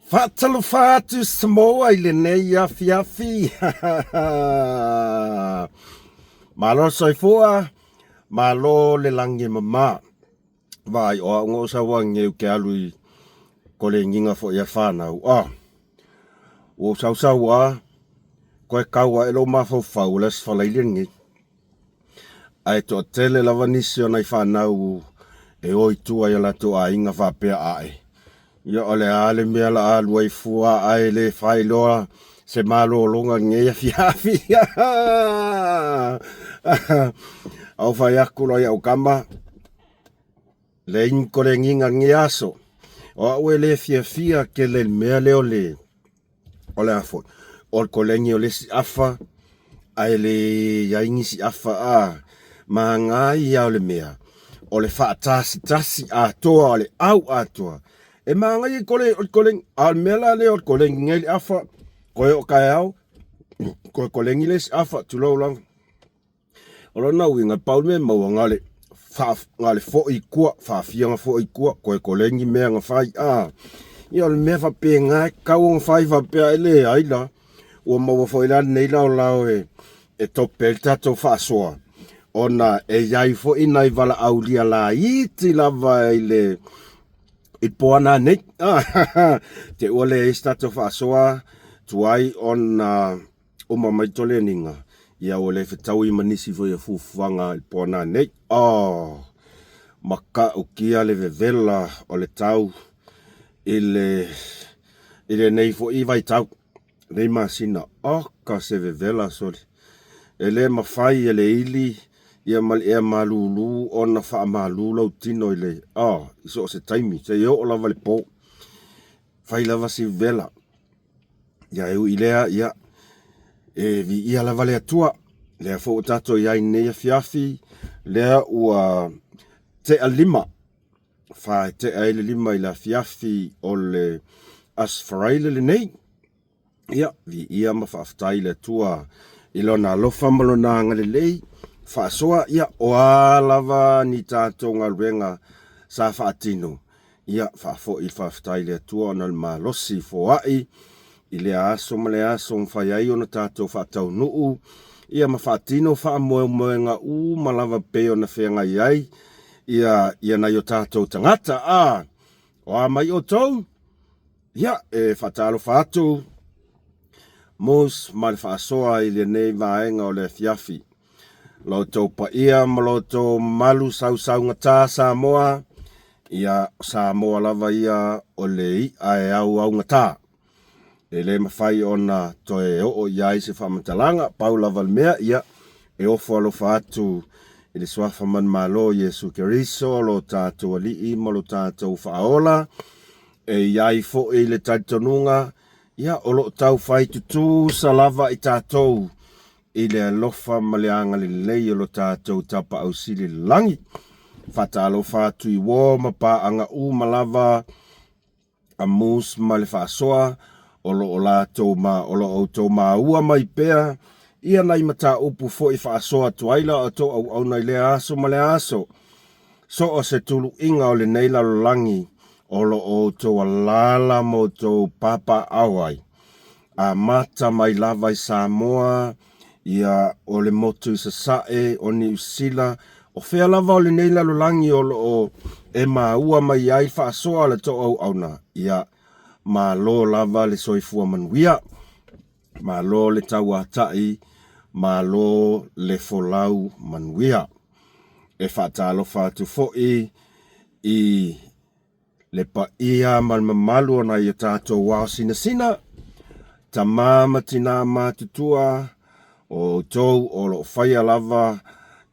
Fatalofatu Samoa ile nei afi. Malo soifua, malo le langi mama. Vai o ngo sa wange ke alui ko le nginga fo ia fana. O sa wa ko kawa elo ma fo faules fa leilingi. Ai to tele lavanisio na fana u e oi tua ia la to a inga fa pe ai. Ia ole ale mea la alu ai fua ai le fai loa se malo longa nge fiafi. Au fai akula ia ukamba. Le inkore nginga nge aso. O aue le fia ke le mea leo le. Ole afo. O kolengi o le si afa. Ai le yaingi si afa a. Mahangai ia ole mea. Ole faa tasi a toa ole au a toa. E maanga i koleng al mela le o koleng ngeli afa koe o kai au koe koleng iles afa tulau lang olo na winga paume mau ngale fo i kua fa fianga fo i kua koe koleng i mea ngafai i al mea fa pe ngai kau ngafai fa pe ele aila o mau fo ila nei lau e topel tato fa soa ona e yai fo inai vala aulia la iti lava ile I poana nei te ole e stato fa soa tuai on uma mai tole ninga ia ole fetau I manisi fo ia fufuanga I poana nei maka ukia le vevela ole tau ile nei fo I vai tau nei masina ka se vevela soli ele mafai ele ili ia mal e malulu ona fa malulu tino ile iso se taimi se yo la vale po fai lava si vela ya eu ilea ia vi ia la vale atua le fo tato ia nei fiafi le ua te alima fa te ele lima ila fiafi ole asfaraile le nei ia vi ia ma fa aftaile tua ilona lofa malona ngalelei fa soa ia o lava ni tato ngaluenga sa fa atino ia fa fo I fa ftaile tua na malosi fo ai ile aso male aso fa ai ona tato fa tau nuu ia ma fa atino fa moenga malava pe ona fenga ai ia na yo tato tangata o mai o tou ia fa talo fa atu mos mal fa soa ile nei vaenga o le fiafi Loto pa ia maloto malu sau ngata Samoa ia Samoa lava ia ole ai au ngata ele mafai ona toe o ia se famatalanga Paula Valmea ia e ofo lo fatu ele swafa man malo Yesu Keriso lo tatu ali malo tatu faola ia fo ele tatonunga ia olo tau fai tutu salava itatou ile lofa maleanga lelei lo tatou tapa au sili langi fata lo fatu I wo mapa anga malava amus male fa soa olo ola toma olo automa ua mai pea ia nai mata upu fo I fa soa tuaila to au nai le aso male aso so o se tulu inga ole nei la langi olo o to lala mo to papa awai a mata mai lava I Samoa ia ole motu sasae o ni usila o fea lava ole nei lalolangi o e maua mai ai fa soa le to au auna ia ma lo lava le soifua manuia ma lo le tauatai ma lo le folau manuia e fa talo fa tu foi I le pa ia mal mamalu na ia tato wa sina tamama tina matutua o tou o lo faya lava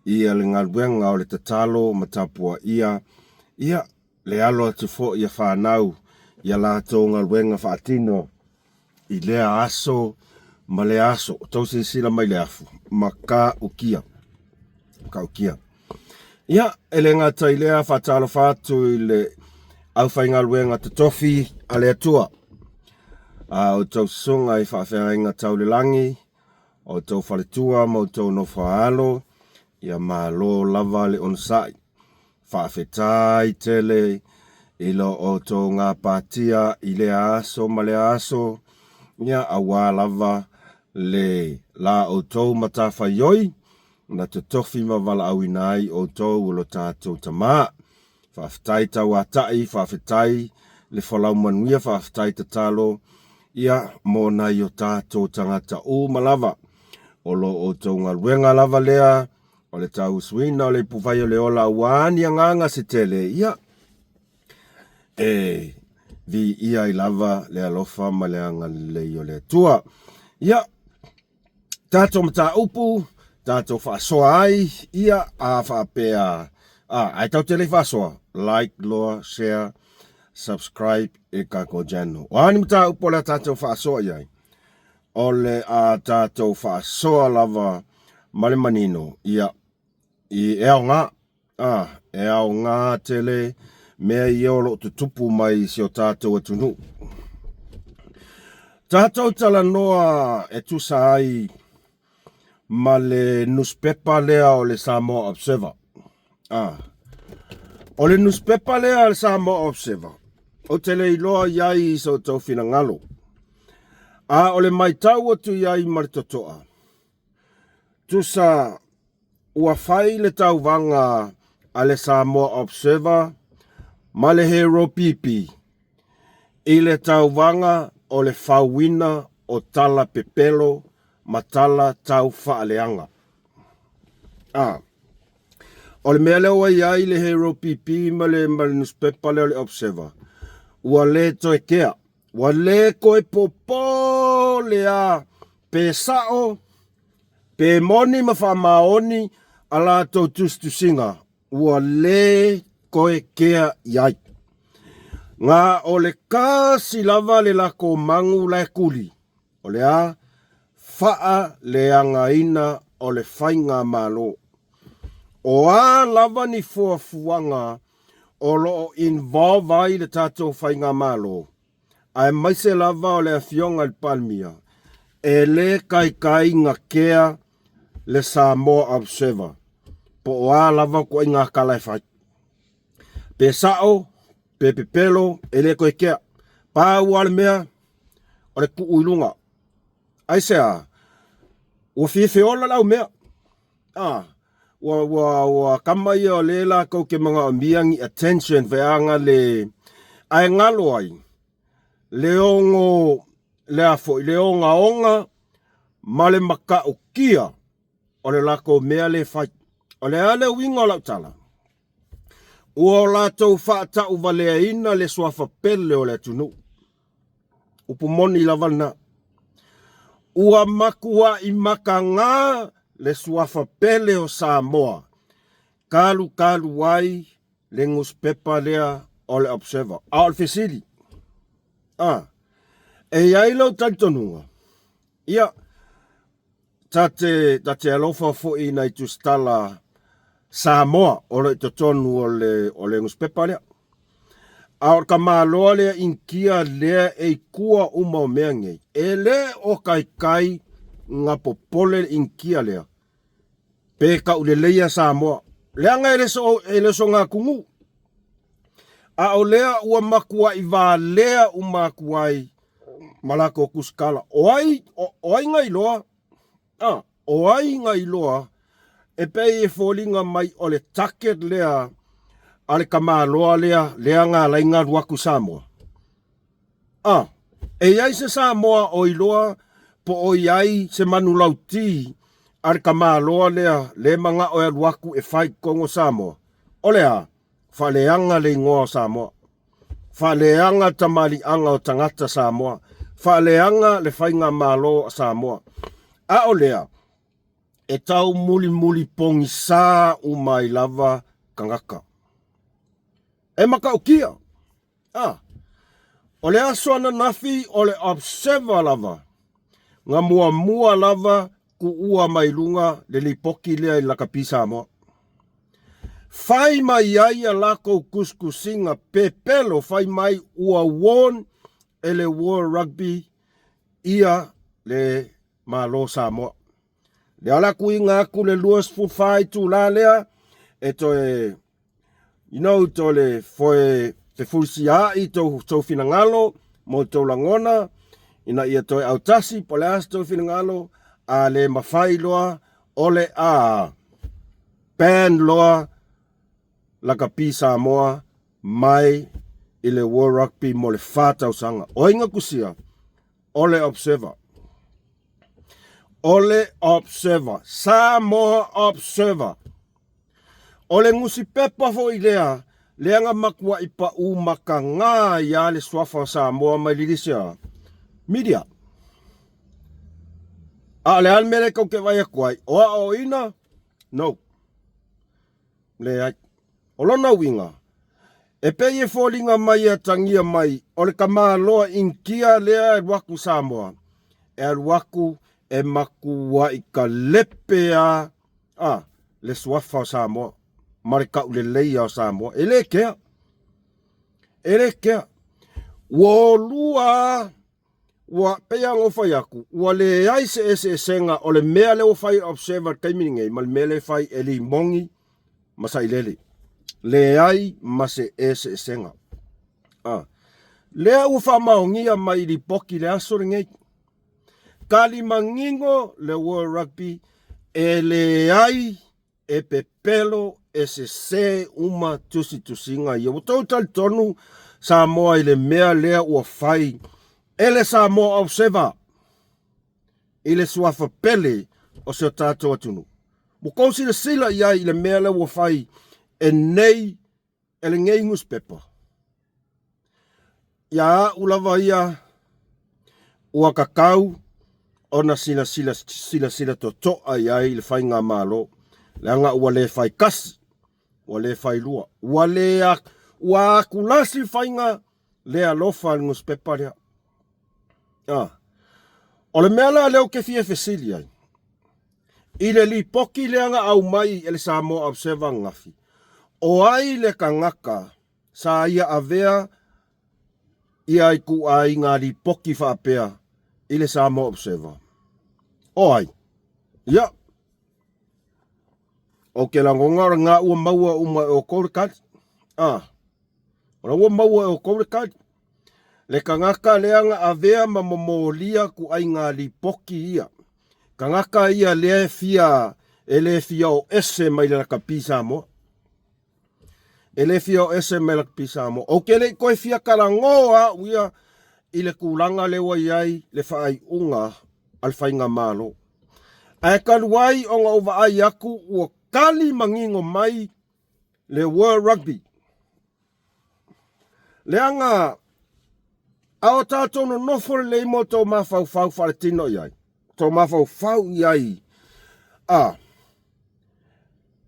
ia le ngaluenga o le tatalo matapua ia le alo atu fo ia whanau ia lato ngaluenga whaatino I lea aso ma le aso tau sila mai le afu ma ka ukia ia ele ngata I lea whatalo whatu I le au whai ngaluenga tatofi a le atua o tau sunga I whawhenga tau le langi o tau whaletua mo tau no whaalo ia malo lava le onsai whawhetai tele ilo o tō ngā pātia i le aso ma le aso ia awa lava le la o tō matawhaioi na te tofi ma wala awinai o tō ulo tātou tamā. Whawhitai tau atai, whawhitai le whalau manuia, whawhitai te talo ia mō nei o tātou tangata o malawa. Olo o tō ngā ruenga lava lea, o le tau suina o le puwhai o le ola wāni anganga se tele ia. Vi ia i lava le alofa ma le anga le o le tua. Ia, tātou mata upu, tātou whaasoa ai, ia a whaapea. Ai tau tele whaasoa. Like, loa, share, subscribe, e kako jano. Wāni mata upu le tātou whaasoa iai. O le a tātou whaasoa lava ma le manino. Ia, i eo ngā. Eo ngā tele mea i olo te tupu mai si o tātou atunu. Tātou tala noa e tusa ai ma le newspaper lea o le Samoa Observer. O le newspaper lea o le Samoa Observer. O tele iloa iai so tau fina ngalo. O le maitau atu iai maritotoa. Tusa ua whai le tau vanga a le Samoa Observer ma le Hero Pipi. I le tau vanga o le whauina o tala pepelo ma tala tau whaaleanga. O le mea leo iai le Hero Pipi ma le newspaper leo le Observer. Ua le toe kea. Ua le koe popo lea pe sao, pe moni ma whamaoni ala tau tustusinga. Ua le koe kea iai. Ngā o le kasi lava le lako mangu lai kuli. O le a faa le angaina o le whainga malo. O a lava ni fuafuanga o lo involve ai le tātou whainga malo. Ai maise lava o le afionga le palmia. E le kai ngā kea le Samoa Observer. Po o a lava ko inga kalai whai. Pe sao, pe pepelo, e le koe kea. Pā ua le mea, o le ku uilunga. Ai sea, ua whiwhiola lau mea. Ua kamai o le la kau ke mga o miangi attention veanga le ai ngalo ai. Leongo, leonga onga, ma le maka o kia, o le lako mea le whai. O le ale winga o lau tala. Ua la tau whaata uvalea ina le swafa pele o le tunu. Upu moni lawana. Ua makua i maka ngā le swafa pele o Samoa. Kalu wai le newspaper lea o le Observer. A o le Fesili. E iailau tantonunga. Ia, tate alofa fo'i nai tustala Samoa o le totonu o le newspaper lea. A o ka māloa lea inkia lea e kua uma o mea ngei. E le o kai ngā popole inkia lea. Pe ka uleleia Samoa. Lea ngai ele so ngā kungu. A o lea ua makua i wā lea umakuai malako kuskala. Oai ngai loa. Oai ngai loa. E pei e fōlinga mai o le taket lea ale kama loa lea ngā lainga ruaku Samoa. E iai se Samoa o iloa po o iai se manu lauti ale kama loa le manga o ruaku e whai kongo Samoa. O lea, whaleanga le ingoa o Samoa. Whaleanga tamali anga o tangata Samoa. Whaleanga le whainga malo Samoa. A o lea, e tau muli pongi sā umai lava kangaka. E maka o kia. O le aso ana nafi o le Observer lava. Ngā mua lava ku ua mai lunga le lipoki lea i lakapi Samoa. Fai mai aia lako kuskusinga pepelo fai mai ua won ele World Rugby ia le malo Samoa. Le ala kui ngā ku le luas fufai tu la lea e to e to le foe Fe fulsia I tau finangalo, mo tau langona, ina ia toi autasi, pole as tau finangalo, a le mawhai loa, ole a pan loa, laka pi Samoa, mai I le World Rugby mo le whātau sanga. Oinga kusia, ole observer. Ole observer. Samoa observer. Ole ngusi pepa fo idea, leanga makua ipa umaka ngā ia le swafa Samoa mai lirisia. Media. A le almere kau ke vai akuai. Oa o ina? No. Le ai. Olona winga. E peye fōlinga mai a tangia mai. Ole ka maa loa inkia lea e waku Samoa. E waku e makua I ka lepe a le swafa Samoa. Mare ka ule leia o Samoa. Ele kea. Ele kea. Wo lua wa peya ngofai aku. Wa le ai se senga o le mea le ofai observer kaimininge. Mal mele fai eli mongi masai lele. Le ai mase se senga. Lea ufa maongia mai li poki le asore ngei. Kali mangingo le World Rugby e le ai e pepelo e se uma tusinga. Ia wotau tal tonu Samoa I le mea lea ua fai. Ele Samoa observer. Ile swafa pele o se tato atunu. Mukousi le sila ia I le mea lea ua fai. E nei ele ngei newspaper. Ia ulawa ia ua kakau ona sila to toa ia I le fai ngā malo. Leanga ua le fai kasi. Ua le fai lua. Ua kulasi fai ngā le alofa newspaper lea. O le mea la leo ke fie fesili ai. I le li poki leanga au mai ele Samoa observer ngafi. O ai le kangaka sa ia avea ia I ku ai ngā li poki whaapea I le Samoa observer. O ai. Ia. O ke langonga ngā ua maua uma o kourekari. Ora ua maua o kourekari. Le kangaka leanga avea ma momolia ku ai ngā li poki ia. Kangaka ia le fia o ese mai le laka pi Samoa. Ele fia o ese mai laka pi Samoa. O ke le koe fia karangoa uia I le kulanga le waiai le whaai unga al whainga malo. Ai kaluai o ngā uva ai aku ua kali mangingo mai le World Rugby. Leanga ao tātou no nofore le imo tō mawhau whare tino iai. Tō mawhau iai.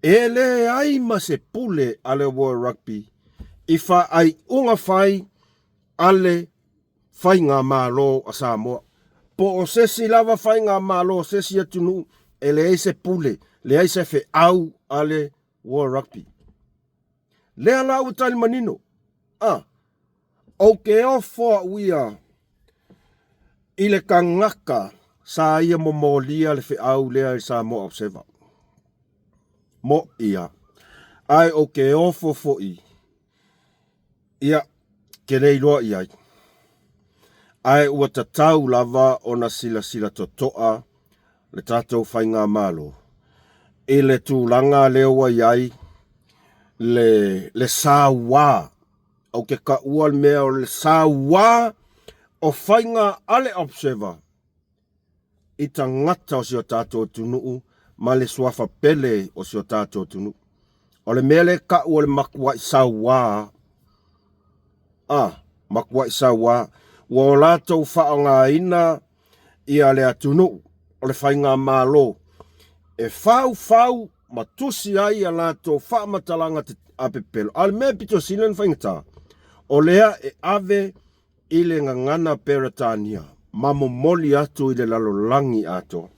Ele ai ma se pule ale World Rugby. I wha ai unga whai ale whai ngā malo a Samoa. Po o sesi lava whai ngā malo o sesi atunu. Ele ai se pule. Le ai se fe au ale World Rugby. Lea la utali manino. O ke ofo uia I le kangaka sa ia momolia le fe au lea I Samoa observer. Mo ia. Ai o ke ofo foi. Ia ke reiloa iai. Ai ua tatau lava ona sila totoa le tatou whai ngā malo. I le tūlanga lewa iai le sāwā. O ke ka ua mea o le sāwā o whai ngā ale observer. I ta ngata o si o tātou tunuu ma le swafa pele o si o tātou tunuu. O le mea le ka ua le makua I sāwā. Makua I sāwā. Wa o lātou whao ngā ina I ale atunu o le whai ngā mālo. E whau matusi ai a lātou wha matalanga te apepelo. Ale mea pito silen whaingata. O lea e ave I le ngangana peratania. Mamomoli atu I le lalolangi ato.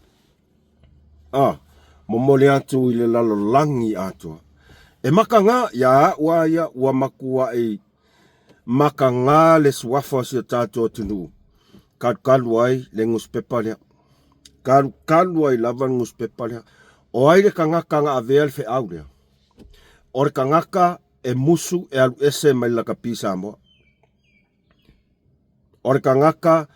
Momoli atu I le lalolangi ato. E maka ngā, ua makua I maka ngā le swafa si o tātou tunu. Kalu ai le newspaper lea. Kalu ai lava newspaper lea. O ai le kangaka ngā avea le fe au lea. O le kangaka e musu e alu ese mai la kapi Samoa. Ore ka ngaka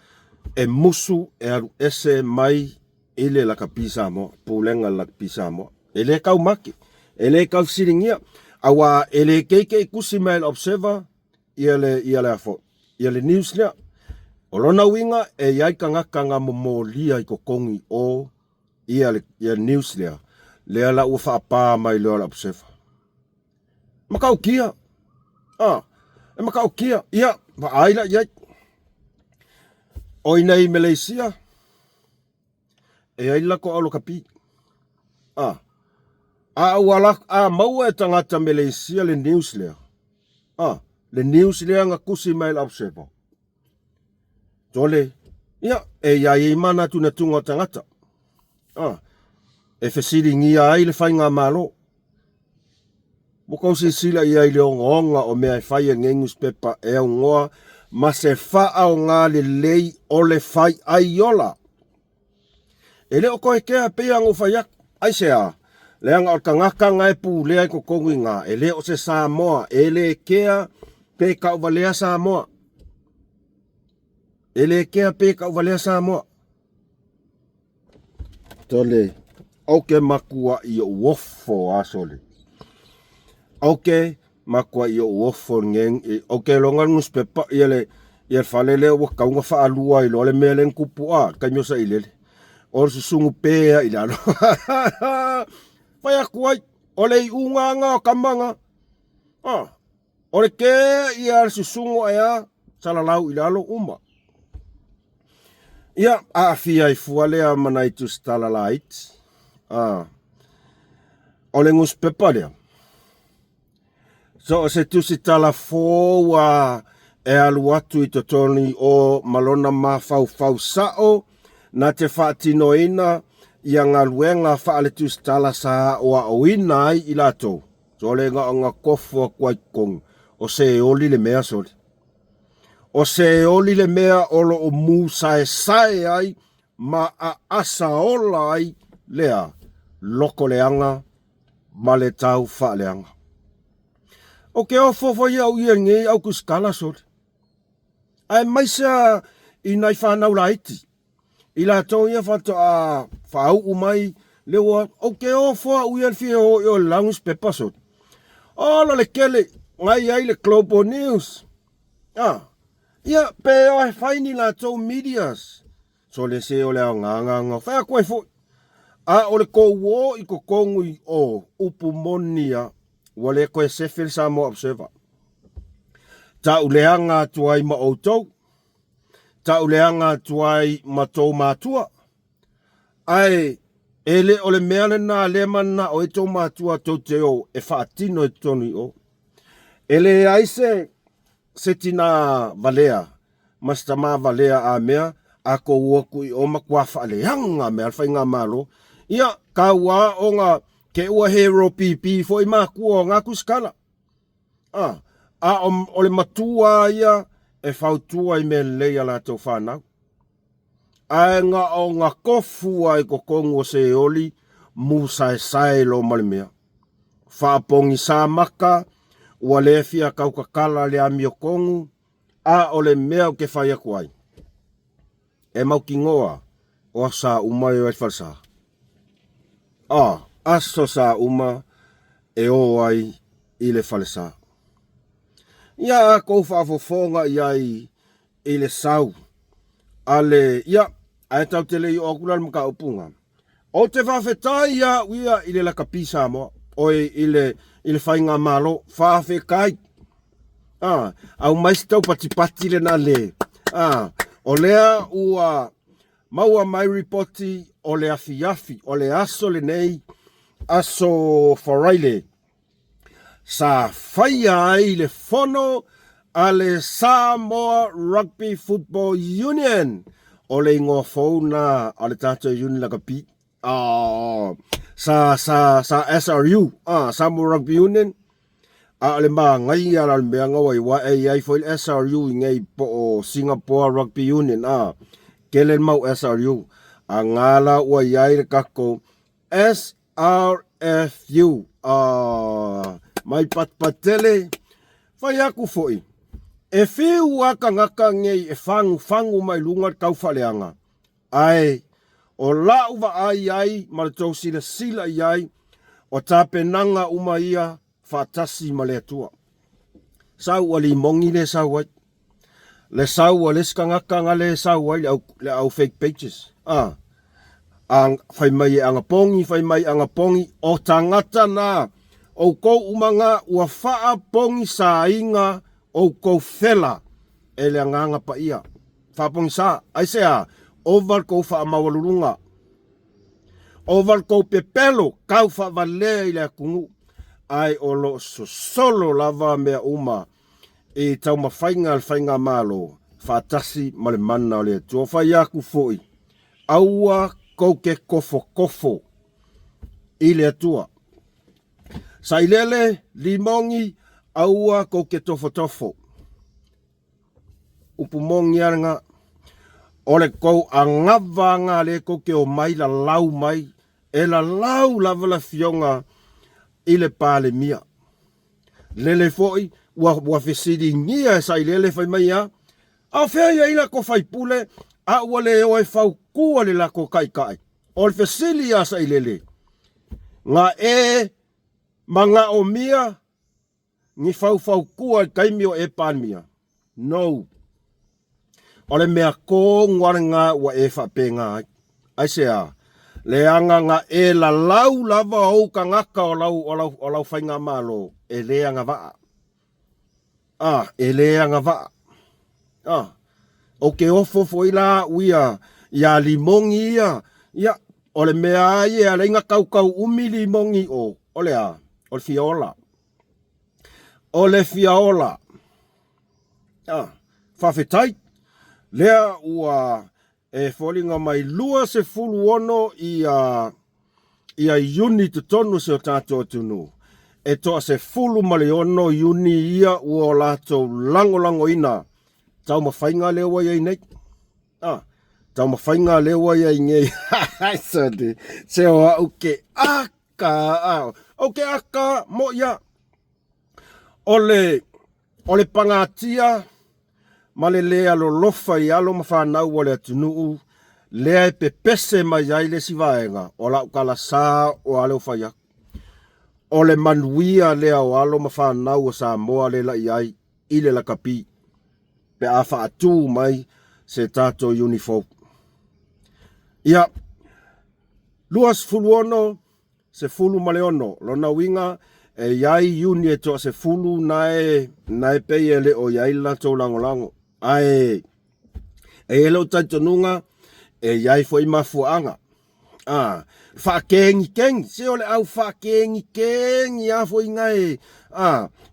e musu e alu ese mai ile la kapi Samoa, pulenga la kapi Samoa. Ele kau maki, ele kau siringia, awa ele keike kusi mai observer, iale afo, iale news lea. Olona winga e iai ka ngaka ngā momolia I kokongi o iale news lea. Lea la ufa apa mai lea la observer. Makau kia. Makau kia. Ia, aila iai. Oinai Malaysia. E aila ko alo kapi. Maua e tangata Malaysia le news lea. Le news lea nga kusi mai la observer. Tole, ia, e iai mana tuna tunga tangata. E fesiri ngia ai le whai ngā malo. Mukau si sila iai le onga o mea e whai ngei newspaper e au ngoa, ma se wha o ngā le lei o le whai ai ola. E le o koe kea pea ngu whai ak, ai sea, le anga o ka ngaka ngai pu lea I kokongi ngā, e le o se Samoa, e le kea pe ka uwa lea Samoa. Ele kea pe ka uwalea Samoa. Tole, auke makua I o wofo asole. Auke makua I o wofo ngeng, auke longa newspaper, iale whalele wa kaunga whaalua I lole mele kupu a, kanyosa ilele. Ore susungu pea I lalo. Whai akuai, ole I unga nga o kamanga. Ore ke ia susungu ea, salalau I lalo uma. Ia, fia I fualea mana I tu stala light. Ole ngus pepa lea. So, se tu si tala fōua e alu atu I totoni o malona ma fau sao, na te whaatino ina, ia ngā luenga whaale tu stala sa o a oina ai I lato. So, ole ngā kofua kwai kong, o se oli le mea soli. O se oli le mea olo o mu sae ai ma a asa ola ai lea loko leanga ma le tau wha leanga. O ke o fofo ia au ia ngei au kuskala sori. Ai maisa I nai whanau la iti. I la tau ia whato a whau umai lewa o ke o fo uia fia o langus pepa sori. O la le kele ngai ai le Global News. Ia, pe o e whaini la tau medias. So le se o le au nganga. Whai koe fo. O le kou I kokongui o upu monia. Wale koe sefil Samoa observer. Ta uleanga tuai ma outou. Ta uleanga tuai ma tau matua. Ai, ele o le meale na lema na o e tau matua tau te o e whaatino E tonu o. Ele aise se tina valea, mastama valea a mea, a ko uoku I o makua whaaleanga mea, alwhai ngā malo. Ia, ka ua o ngā ke ua hero pipi, fo I makua o ngā kuskala. O le matua ia, e whautua I me leia la tau whanau. Ai ngā o ngā kofua I kokongo se oli, mu sae lo malimea. Whaapongi sa maka, ua le fia kaukakala le amio kongu, o le mea o ke whai akuai. E mau ki ngoa, o sa umai o e whalsa. Aso sa uma, e o ai I le whalsa. Ia kou whaafofonga I le sau. Ale, ia, ai tau te lei o kulal maka upunga. O te whawhetai ia uia I le laka pisa moa, o I le whainga malo, whawhekai. Au maistau patipati le na le. O lea ua maua mai reporti o le afi, o le aso le nei, aso wharaile. Sa whaia ai le whono a le Samoa Rugby Football Union. O le ingoa whauna a le tātou union laka pi. Sa SRU, Samoa Rugby Union. A le maa ngai ala le mea ngawa I wa ai foil SRU I ngai po o Singapore Rugby Union. Kele mau SRU. A ngala ua iai le kako SRFU. mai patpatele, fai aku foi. E fiu aka ngaka ngei e fangu mai lunga kau faleanga. Ai, o lau wa ai, maratau sila ai, o tapenanga uma ia, fatasi maleatua. Sau ali mongi le sau ai. Le sau le skangaka ngale sau ai, le au fake pages. Ang fai mai anga pongi, o tangata na, o kou umanga ua faa pongi sa inga, o kou fela, ele anganga pa ia. Faa pongi sa, aisea, oval kou faa mawalulunga. Oval kou pepelo, kau faa valea ile akungu. Ai olo solo lava mea uma, e tau mawhainga malo, faa tasi male mana o lea. Tua fai aku foi, aua kou ke kofo, ile atua. Sailele, limongi, aua kou ke tofo. Upumongi aranga, ole kou angavanga le kou ke o mai la lau mai, e la lau lava la fionga ile pale mia. Lele foi, ua fesidi ngia sailele fai mai ya, a fea ia ila ko fai pule, a ua le oe fau kua le lako kai. Ole fesili ya sailele. Nga manga o mia, ni fau kua kaimio e pan mia. No. Ole mea ko ngwaranga wa e whapenga. Aisea, leanga nga e la lau lava au ka ngaka o lau whainga malo. E leanga waa. E leanga waa. O ke ofo foila uia, ia limongi ia. Ia, ole mea ia, leinga kau umi limongi o. Ole fiola. Whawhetai. Lea ua e wholinga mai lua se fulu ono ia iuni tutonu se o tātou tunu. E toa se fulu male ono iuni ia ua lato lango ina. Tau mawhainga lewa iei nei. Tau mawhainga lewa iei ngei. Se oa uke aka. Uke aka mo ia. Ole pangatia. Male lea lo lofa i alo mawhanau wale atunuu. Lea e pepese mai ai le sivaenga. O lau kala saa o ale o whaia. Ole manuia lea o alo mawhanau o saa moa le la iai. Ile la kapi. Pe a wha atu mai se tato uniform. Ia. Luas fulu ono. Se fulu male ono. Lona winga. E iai uni e toa se fulu nae peye le o iai la tau lango. Ai. E elo taitonunga. E iai foi mafuanga. Whakengi. Se ole au whakengi a foi ngai.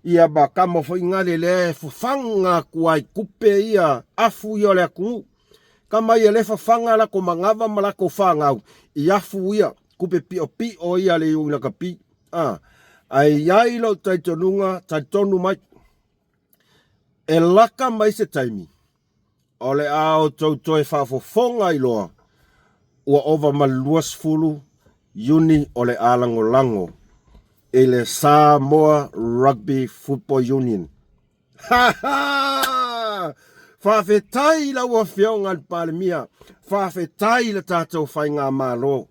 Ia ba kama foi ngai le fufanga kuai kupe ia. Afu ia le aku. Kama ia le fufanga la ko mangava malako whangau. Iafu ia. Kupe pio ia le iunga ka pi. Ai iai lo taitonunga. Taitonu mai. E laka mai se taimi. Ole ao tautoe whafofonga i loa. Ua ova maluas fulu. Uni ole lango. Ele Samoa Rugby Football Union. Whawhetai la ua whionga al palemia. Whawhetai la tātou whainga malo.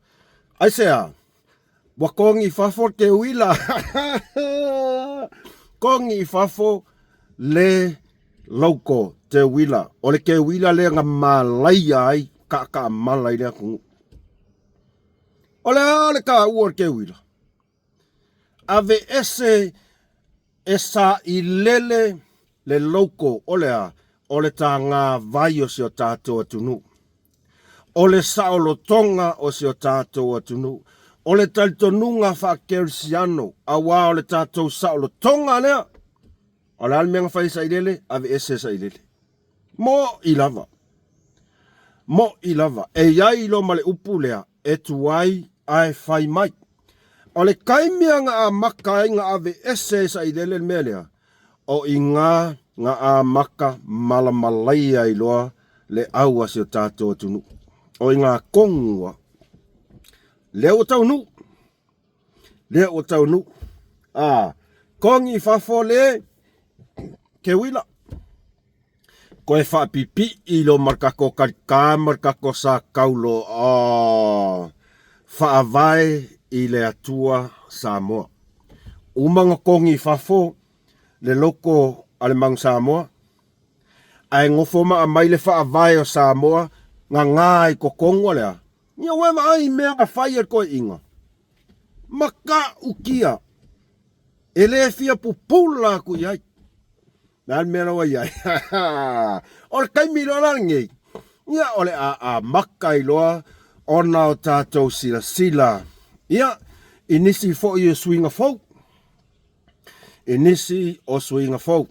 Aisea. Wa kongi whafo ke wila. Kongi whafo le loko te wila. Ole ke wila le nga malai ai. Ka malai le aku. Ole ka uor ke wila. Ave ese esa ilele le loko ole ta ngā vai o se o tātou atunu. Ole saolo tonga o se o tātou atunu. Ole taltonunga whakerisiano awa ole tātou saolo tonga lea. Ole almenga whai sa ilele, ave ese sa ilele. Mo ilava. E iai lo male upu lea, e tuai ai whai mai. Ole kaimia ngā a maka ngā ave ese sa ilele melea. O i ngā a maka malamalai ai loa le aua se o tātou atunu. O i ngā kongua. Leo o tau nu. kongi fafole ke wila. Koe whaapipi i lo markako karika markako sa kaulo whaavai i le atua Samoa. Umanga kongi fafo le loko ale mang Samoa. Ai ngofoma a mai le whaavai o Samoa ngā ngai ko kongo lea. Nia wema ai mea ka whai koe inga. Maka ukia. Ele fia pupula ku iai. Nan mea rawa iai. Ole kai miro langi. Ia ole a maka iloa. Ona o tātou sila sila. Ia inisi fo i o swinga fau. Inisi o swinga fau.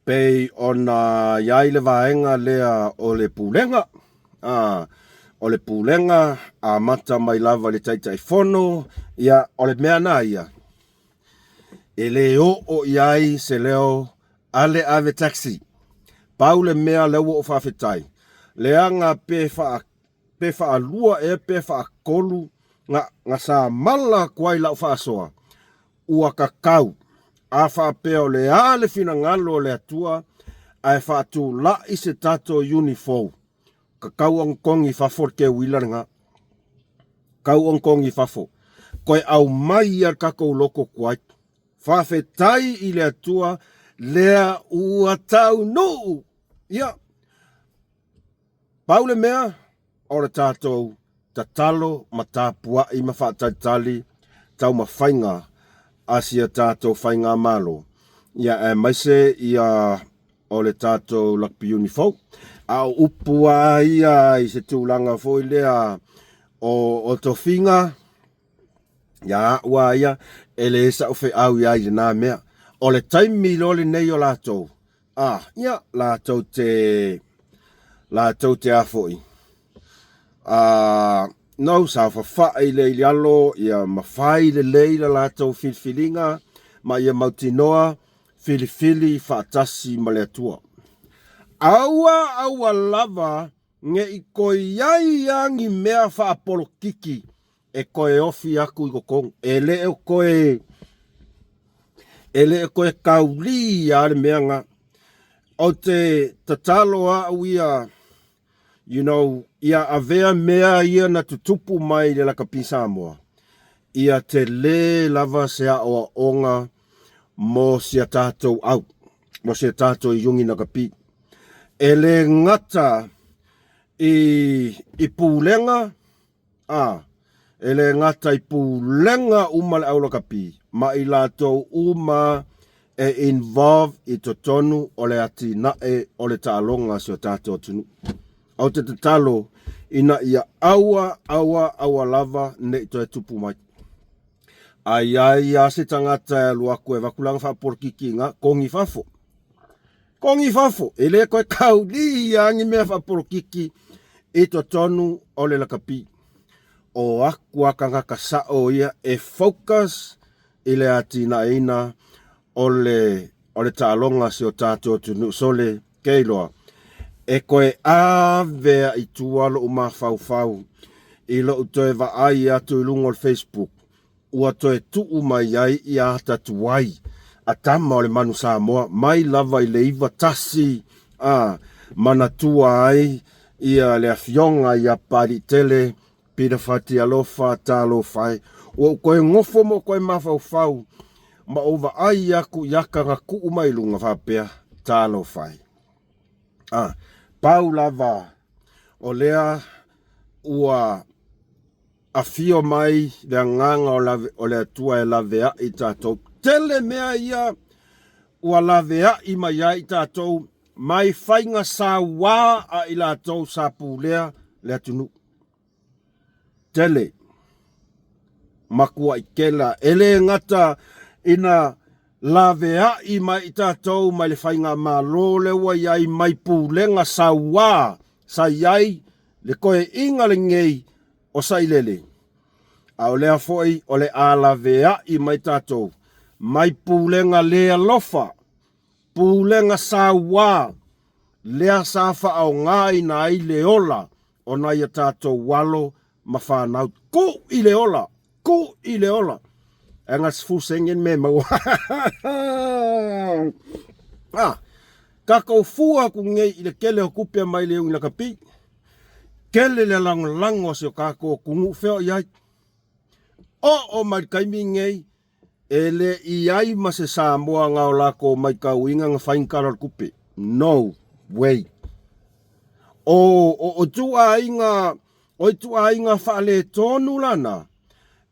Pei ona iai le vaenga lea o le pulenga. O le pulenga a mata mai lava le taitai fono. Ia ole mea na ia. E le o iai se leo ale ave taxi. Pau le mea lewa o whawhetai. Leanga pefa a lua e pefa a kolu nga sa mala kwai lau whaasoa. Ua kakau. A whaapeo le ale fina ngalo le atua. Ai whaatu la i se tato unifou. Kakau ang kongi whafo ke wilaranga. Kau ang kongi whafo. Koe au mai ar kakou loko kwai. Whawhetai i le atua lea ua tau no. Ia. Paule mea, ora tātou tatalo ma tāpua i mawhaatatali tau mawhainga asia tātou whainga malo. Ia e maise ia o le tātou lakpi unifou. Au upua ia i se tūlanga fo i lea o tofinga. Ia ua ia ele sa ufe au ia i nā mea. O le taimi lole nei o lātou. Ia lātou te afoi. Nau sa whawhai le ilialo, ia mawhai le leila lātou filfilinga, ma ia mautinoa, filifili whaatasi ma le atua. Aua lava, nge i koe iai angi mea whaapolo kiki, e koe ofi aku i kokong, ele e koe kauli a le meanga, o te tatalo a uia, ia avea mea ia na tutupu mai le lakapi Samoa. Ia te le lava se a oa onga mo sia tātou au, mo sia tātou i yungi na kapi. Ele ngata i pūlenga, ele ngata i pūlenga umale au la kapi, ma i lātou uma e involve i totonu o le ati nae o le tālonga sio tātou tunu. Au te talo ina ia aua lava ne i toe tupu mai. Ai a se tangata e lua koe wakulanga whaporkiki ngā kongi fafo. Kongi fafo, ele koe kauli i angi mea whaporkiki i totonu o le lakapi. O aku akangaka sao ia e focus i le ati na ina o le tālonga sio tātou tunu sole keiloa. E koe avea i tualo o mawhau i lo utoe wa ai atu i lungo o Facebook. Ua toe tuu mai ai i ata tuai. A tama o le manu Samoa, mai lava i le iwa tasi. Mana tua ai i le afionga i a pari tele, pira fati alofa, talo fai. Ua koe ngofo mo koe mawhau. Ma ova ai aku yaka nga kuu mai lunga whapea, talo fai. Pau lava o lea ua afio mai le nganga o le atua e lavea i tātou. Tele mea ia ua lavea i mai i tātou mai whainga sa wā a i lātou sa pūlea le atunu. Tele makua i kela ele ngata ina lavea i mai i tātou mai le whainga malo le wa iai mai pūlenga sa wā sa iai le koe inga le ngei o sa ilele. A o lea foi o le a lavea i mai tātou mai pūlenga lea lofa pūlenga sa wā lea sa wha au ngai na i le ola o na ia tātou walo ma whanau. Ku i le ola. Angas fusengen me mau. Kakau fua ku ngei i le kele o kupia mai le unga kapi. Kele le lango se o kako kungu feo iai. O mai kaimi ngei ele iai ma se Samoa ngao lako mai ka winga nga whainkara kupe. No way. O tua inga whaale tonu lana.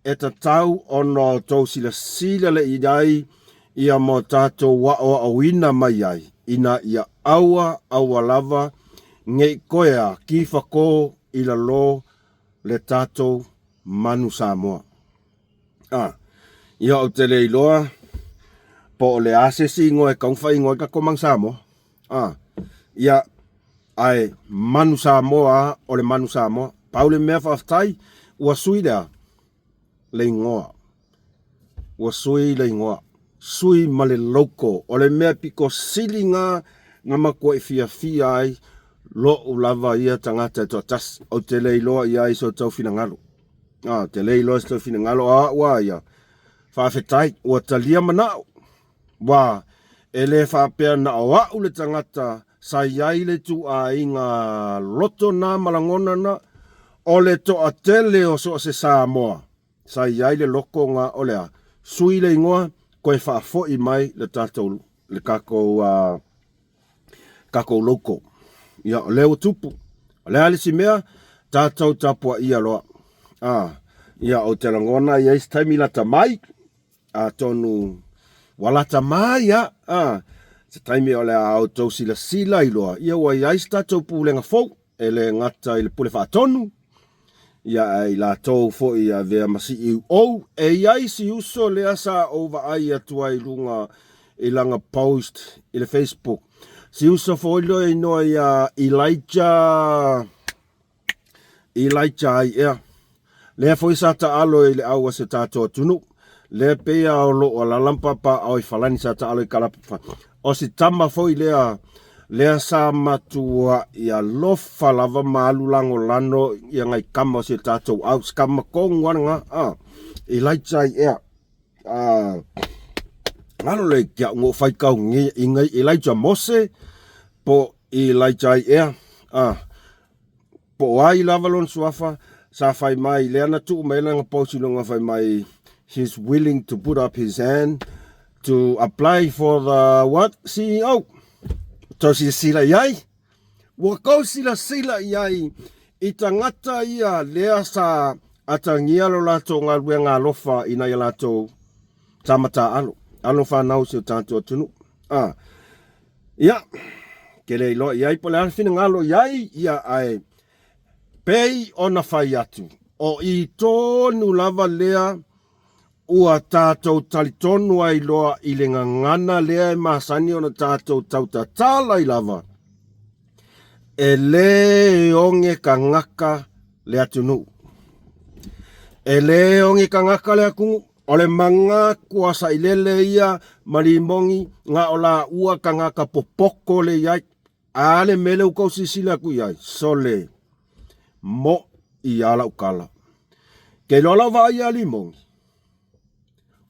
E ta tau ono tau sila le iai ia mo tato wa o awina mai ai. Ina ia aua lava ngei koea ki whako ila lo le tato manu Samoa. Ia o te leiloa po le asesi ngoe kaungwhai ngoe ka komang Samoa. Ia ai manu Samoa o le manu Samoa. Paule mea whaftai ua sui lea le ingoa. Ua sui le ingoa. Sui male loko. O le mea piko silinga nga makua i fia ai lo ulava ia tangata e toatas. O te leiloa ia iso tau fina ngalo. Te leiloa iso tau fina ngalo. Wa ia. Whawhetai. Ua talia manao. Wa ele whapea na awa ule tangata sa iai le tu a inga loto na malangona na o le to a tele o so se Samoa. Sa iai le loko nga o lea. Sui le ingoa koe whaafo i mai le tātou le kako loko. Ia o leo tupu. O lea alisi mea tātou tapua ia loa. Ia o te langona ia isi taimi lata mai. Tonu walata mai ia. Se taimi o lea au tau sila i loa. Ia ua ia isi tātou pūlenga fau. E le ngata i le pule whaatonu. Ia i la tau fo ia vea masi i ou. E iai si uso lea sa over ai atua i lunga i langa post i le Facebook. Si uso fo ilo i noa ia Elijah ai ea. Lea fo isa ta alo i le aua se tātua tunu. Lea pea o lo o la lampapa au i falani sa ta alo i kalapa. O si tama fo i lea sa matua ia lofa lava maalu lango lano ia ngai kama se tātou au skama kong waranga Elijah ea ngalo le kia ngo whaikau ngai Elijah Mose po Elijah ea po ai lava lon suafa sa whai mai lea na tu mai langa pausi longa whai mai he's willing to put up his hand to apply for the CEO. Tau sila iai. Wakau sila iai. I tangata ia lea sa atangia lo lato ngā rue ngā lofa ina ia lato tamata alo. Alo whanau se o tātua tunu. Ia. Kere ilo iai po le alfina ngalo iai ia ai. Pei ona whai atu. O i tonu lava lea ua tātou talitonu ai loa i le ngangana lea e masani ona tātou tautatala i lava. E le onge ka ngaka le atunu. E le onge ka ngaka le akungu. O le manga kuasa i lele ia marimongi nga o la ua ka ngaka popoko le iai. Ale mele ukau sisila ku iai. Sole mo i ala ukala. Ke lola wa ia limongi.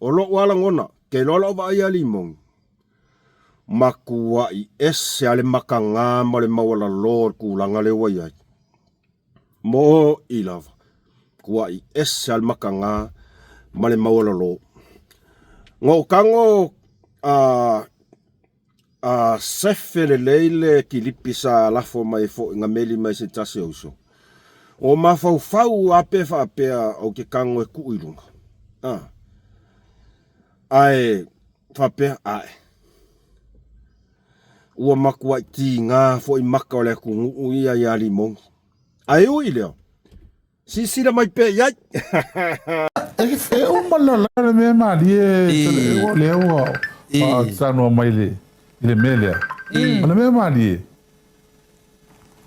O lo wala ngona, ke lola wa ia limong. Makua i ese ale makanga ma le mawala lor kulanga le waiai. Mo i lava. Kua i ese ale makanga ma le mawala lor. Ngo kango sefe le leile ki lipisa lafo mai fo nga meli mai se tase uso. O mafau fau ape fa apea o ke kango e kuilunga. Ai, whapea, ai. Ua makua i ti ngā fo i maka o le kungu ia i ali mong. Ai ui leo. Sisira mai pe iai. E o malala le mea maari e leo a tanua mai le melea. O le mea maari e.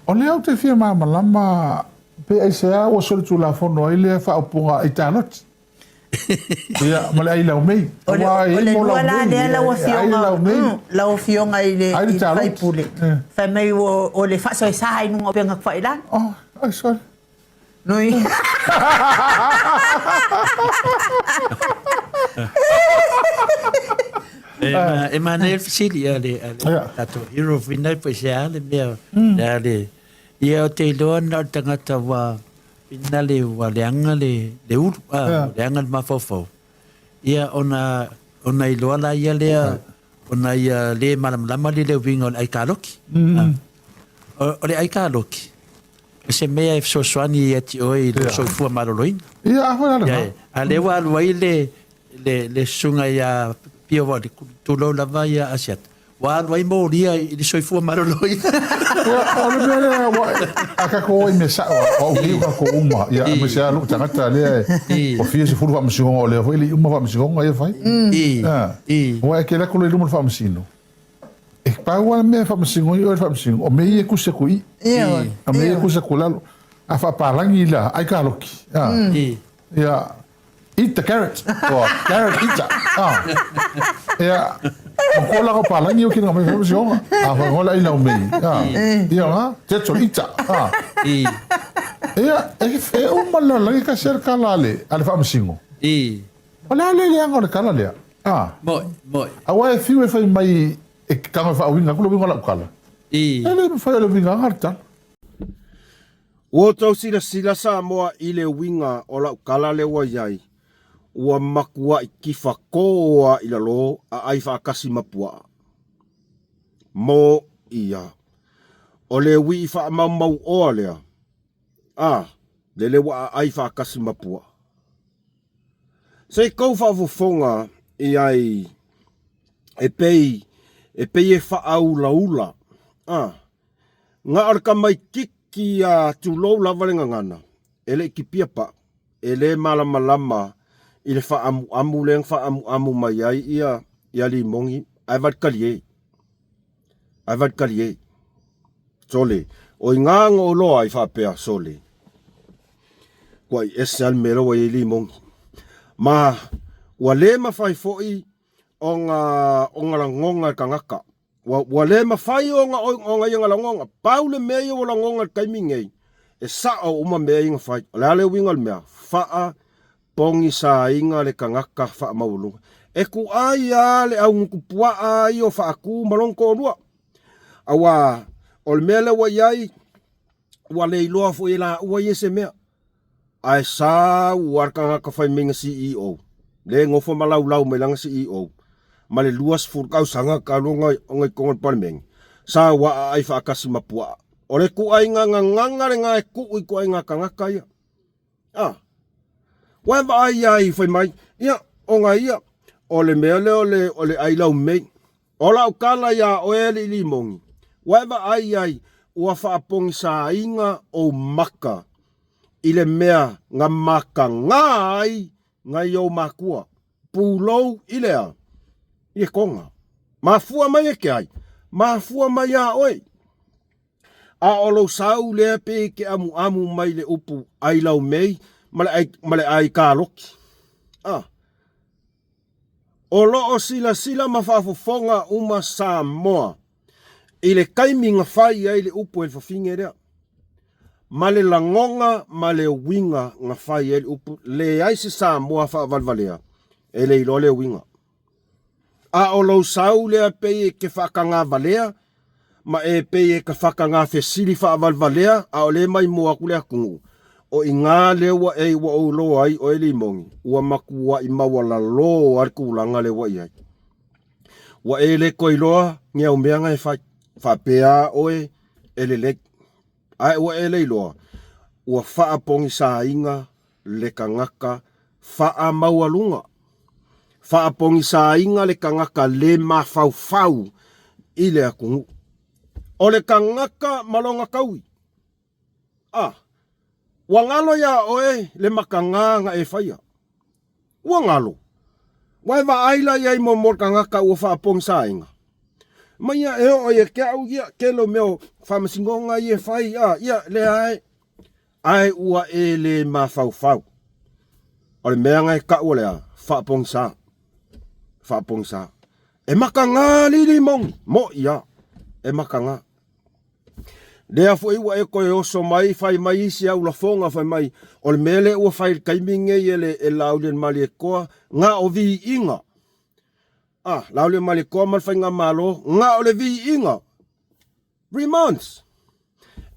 O leo te fia maa malama pe ai sea o sole tu la fono ai le whaupunga i tānoti. Ia, male ai lau mei. O le lua la lea lau fionga i le whaipule. Whai mei o le whaso e saha i nunga o penga kwhai lan. Oh, ai sorry. Nui. E mana fasili ale tato hero finai pa sia le mea ale ia o te loa na tangata wa ina le wa leanga le uru leanga le mafofo ia ona i loa la ia lea ona ia le malamlama le winga o le aikaloki o le aikaloki se mea e sosoani e ti oi le soifua maloloina ia a le wa aluai le sunga ia pia wa le tulo lava ia asiat wa aluai mo lia i le soifua maloloina ole mea a ka ko i me sa o ki ka ko uma ia me sa lu tangata le o fia se fulu fa msingo o le foi le uma fa msingo ia fai wa ke la ko le uma fa msingo e pa wa me fa msingo ia fa msingo o me ia ku se ku i a me ia ku se ku la a fa palangi la ai ka loki ia eat the carrot or carrot eater ia ko la ko palangi o ki no me fa msingo a fa ngola ina o me ia ha te to eater ia e o malala ka cerca la le al fa msingo Ola le ngol kala le moi awa e fiu e fai mai e kanga fa winga ko winga la kala ele fa le winga harta o tau sila sa moa i le winga o la kala le wa yai ua makua i kifa koa i la lo a ai fa kasi mapua mo ia o le wi fa mau o lea le wa ai fa kasi mapua se kou fa fofonga i ai e pei e fa au laula nga arka mai kiki a tulo la valenga ngana ele ki pia pa ele malama i le fa amu leng fa amu mai ai ia li mongi ai vat kalie sole o nga ngo lo ai fa pe sole kwai esal mero i li mongi ma wale ma fai foi onga la ngonga kangaka wale ma fai onga yanga la ngonga paule me yo la ngonga kaimingei e sa o uma me inga fai la le wingal me fa pongi sa inga le kangaka fa maulu e ku ai ale au ku pua ai o fa ku malonko lua awa ol mele wa yai wale lo fo ila wa yese me ai sa warka ka fai minga CEO le ngofo malau me lang CEO male luas fur kau sanga kalunga ongai kongon parmeng sa wa ai fa kasi mapua ole ku ai nga le nga ku ku ai nga kanga kaya wa ba ai fai mai ia onga ia ole mele ole ai lau me ola kala ya oele limongi wa ba ai wa fa pong sa inga o maka ile mea nga maka ngai nga yo makua pulou ilea i konga mafua mai ke ai mafua mai a oi a olo sau le pe ke amu mai le upu ai lau mei male ai kaloki olo o sila mafafofonga uma Samoa ile kaiminga fai ai le upu el fafingerea male langonga male winga nga fai el upu le ai se Samoa fa valvalea ele ilo le winga a olo sau le pe ke fakanga valea ma e pe ke fakanga fesili fa valvalea a ole mai mo akule akungu o inga le wa e wa o lo ai o ele mongi wa makua i mawala lo ar kulanga le wa ai wa ele koiloa nge o meanga e fa pea oe ele le ai wa ele lo wa fa pongi sa inga le kangaka fa mawalunga fa pongi sa inga le kangaka le mafau ile akungu o le kangaka malonga kaui wangalo ya oe le makanga nga e faya wangalo waiva aila ya imo morkangaka u fa pong sainga maya e o ye ke au ya ke lo meo fa masingonga ye fai ya le ai ua e le mafau o le mea ngai ka ule fa pong sa e makanga li mong mo ya e makanga Lea fo iwa e koe oso mai, fai mai isi au la fonga fai mai. O le mele ua fai kaiminge e laulien mali e koa, ngā o vi inga. Laulien mali e koa mal fai ngā malo, ngā o le vi inga. Remonds.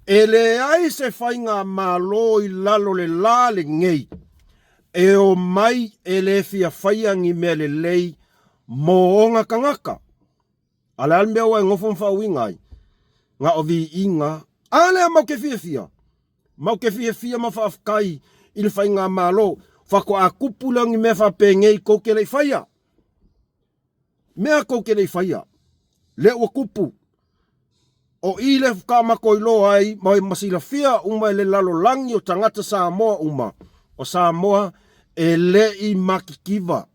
E le ai se fai ngā malo I lalo le la le ngei. E o mai e le fia faiangi mea le lei mo onga kangaka. Ale al mea wai ngofon whauingai. Ngā o vi inga. Ale mau ke fia fia. Mau ke fia fia ma whaafkai I le fai ngā malo. Whako a kupulangi mea whapengei kouke lei faia. Mea kouke lei faia. Le ua kupu. O ile ka mako I lo ai, mai masila fia uma le lalo langi o tangata Samoa uma. O Samoa e le I makikiva.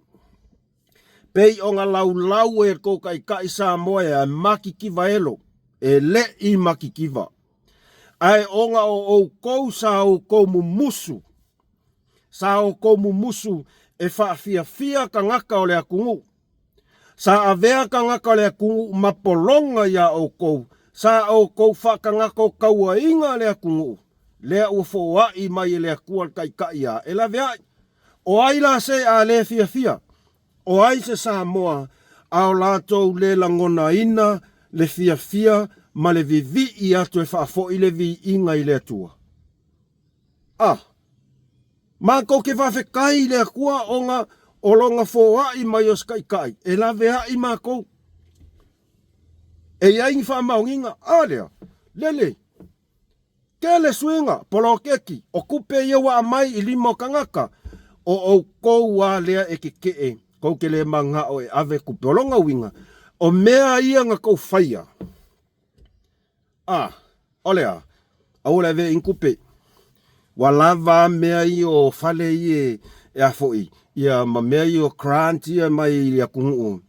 Pei o ngā lau e koukai kai Samoa e makikiva elo. E le I makikiva. Ai o ngā o kou sa o kou mumusu. Sa o kou mumusu e whaafia fia ka ngaka o le akungu. Sa avea ka ngaka o le akungu mapolonga ia o kou. Sa o kou whakangaka o kaua inga lea kungu. Lea ua fōa I mai lea kua kai ia. E la vea. O ai la se a le fia fia. O ai se Samoa. Ao lātou le langona ina, le fia fia, ma le vivi I atu e whaafo I le vi inga I lea tua. Ma kou ke whawhekai lea kua o ngā o longa fōa I mai o skai kai. E la vea I ma kou. E ia ingi whaamaunginga, lea, lele. Kele suinga, polo keki, o kupe ia wa mai I limo kangaka. O kou wa lea e ke kou ke le manga o e ave kupe olonga winga. O mea ia nga kou whaia. Olea, au le ve inkupe. Wa lava mea I o fale I e afoi. Ia ma mea I o kranti ia mai I a kungu.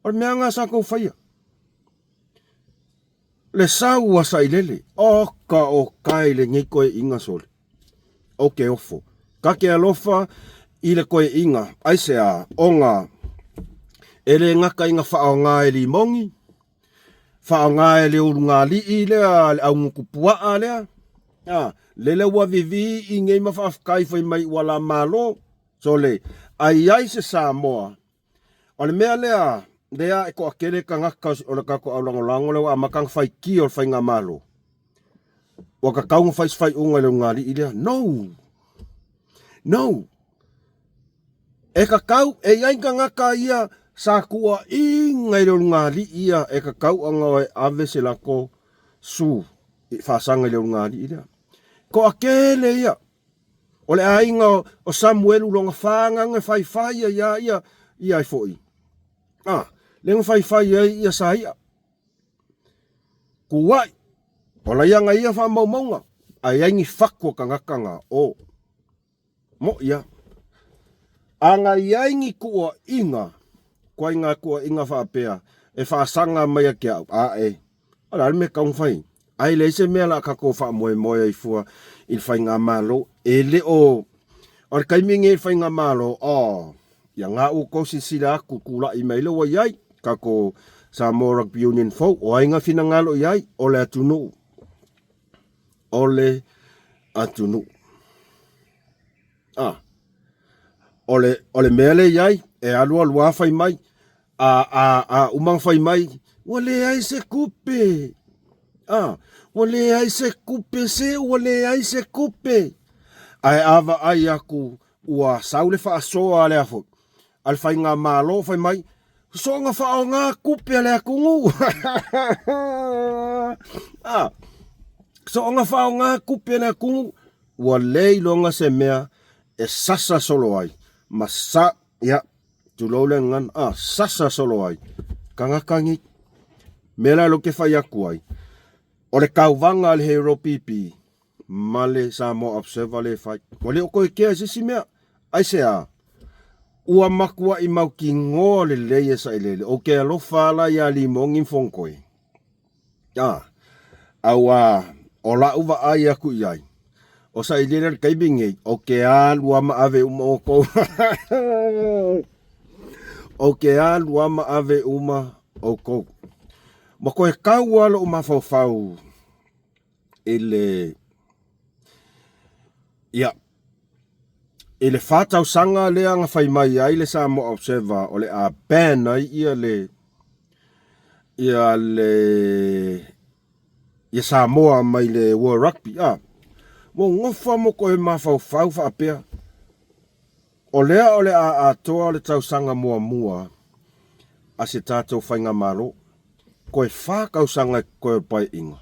O mea nga sa kou whaia. Le sau wa sailele. Oka o kai le ngi koe inga sole. Oke ofo. Kake alofa I le koe inga. Aise a onga. Ele ngaka inga whao ngā e li mongi. Whao ngā e le urunga li I lea. Le au ngukupua a lea. Lele wa vivi I ngei mawhafkai whai mai wala malo. So le. Ai se Samoa. O le mea lea. Lea e ko akele ka ngaka o le kako au langolango le wa makang whai ki o whai ngā malo. Wa ka kaunga whai unga le ngāli I lea. No. E ka kau, e iai ka ngaka ia sa kua I ngai le ngāli ia e ka kau anga o e ave se lako su I whasanga le ngāli I lea. Ko akele ia. O le ainga o Samuel ulonga whanganga whai ia I foi. Lengo whai ia sa ia. Kuwai. O la ianga ia wha maumaunga. Ai aingi whakua ka ngakanga o. Mo ia. Anga iangi kua inga. Kua inga kua inga whaapea. E whaasanga mai a kia au. Ala me kaung whai. Ai leise mea la kako wha moe I fua. I whai ngā malo. E le o. O kaimingi I whai ngā malo. Ia ngā u kosi sila aku kula I maile wa iai. Kako Samoa Rugby Union folk. O ainga whina ngalo iai. O le atunu. O le mele iai. E alua whai mai. Umang whai mai. Wale ai se kupe. Wale ai se kupe se. Wale ai se kupe. Ai ava ai aku. Ua saule wha asoa le afo. Al whai ngā malo whai mai. So ngā whao ngā kupe le akungu. So ngā whao ngā kupe le akungu. Ua lei longa se mea. E sasa solo ai. Masa. Ya. Tulole ngan. Sasa solo ai. Kangakangi. Mela lo ke whai aku ai. O le kauwanga le hero pipi. Male Samoa Observer le whai. O le o koe kea sisi mea. Ai se a. Ua makua I mau ki ngō le leie sa I lele. O ke alofa ala ia li mongi mfongkoe. O la uwa ai aku iai. O sa I lele kaibingi. O ke alua ma ave uma o kou. O ke alua ma ave uma o kou. Ma koe kau alo uma fau. ele fatau sanga le anga fai mai ai le Samoa Observer o le a ban ai ia Samoa mai le World Rugby mo ngofa mo ko e mafau fa apea o le a toa le tau sanga mua a se tātou whainga maro ko e whākau sanga ko e pai inga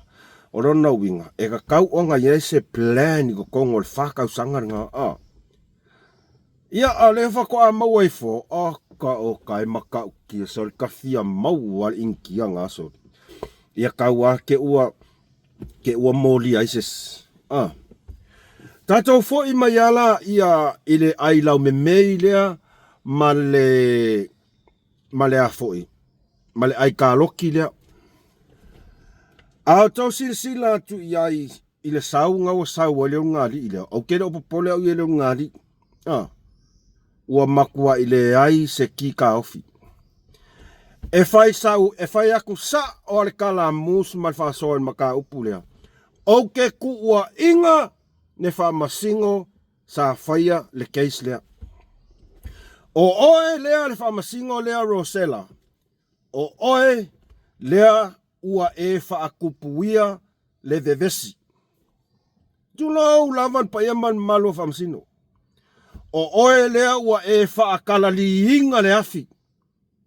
o rona winga e ka kau o nga se plan ko kongo le whākau sanga nga ia a le whako a mau e fo ka o kai makau ki so ka fia mau wal inki anga so ia kau a ke ua moli aises tātou fo i maiala ia ile ai lau me mei lea ma le a foi ma le ai ka loki lea a tau sila tu iai ile sau ngau sau le ngari ile o ke o popole o ile ngari ua makua ile ai se ki ka ofi e fai aku sa o le kala mus mal fa so maka upulea o ke ku ua inga ne fa masingo sa faia le case lea o oe lea le fa masingo lea Rosella o oe lea ua e fa akupuia le vevesi tulo lavan pa yaman malo fa masino o oe lea ua e fa akala li inga le afi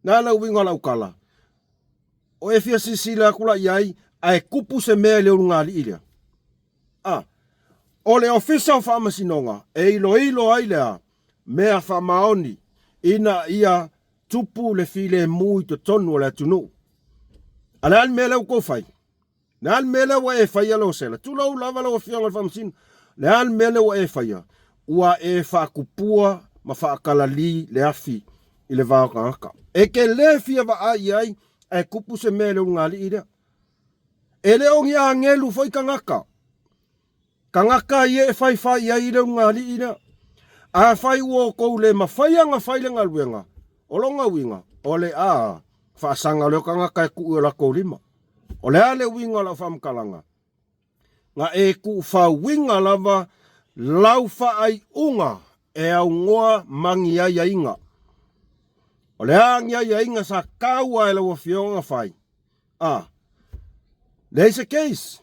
na la winga la ukala o e fia sisila kula iai ai kupu se mea le ungali ilia o le official whamasinonga e ilo ai lea mea whamaoni ina ia tupu le file mui to tonu le tunu. Ala al mele ko fai. Na al mele wa e fai alo sela. Tu lo lava lo fianga whamasin. Le al mele wa e fai. Ua e fa kupua ma fa kalali le afi i le vaka. E ke le fia va ai e kupu se mele ungali ida. Ele ongi a ngelu foi kangaka. Kangaka ye fai ya ida ungali ida. A fai wo ko le mafai anga fai le ngaluenga. Olonga winga. Ole a fa sanga le kangaka ku la ko lima. Ole ale winga la fam kalanga. Nga e ku fa winga lava lau fa ai unga e au ngoa mangi ya inga. Ole a ya inga sa kaua ele wo fionga fai. There's a case.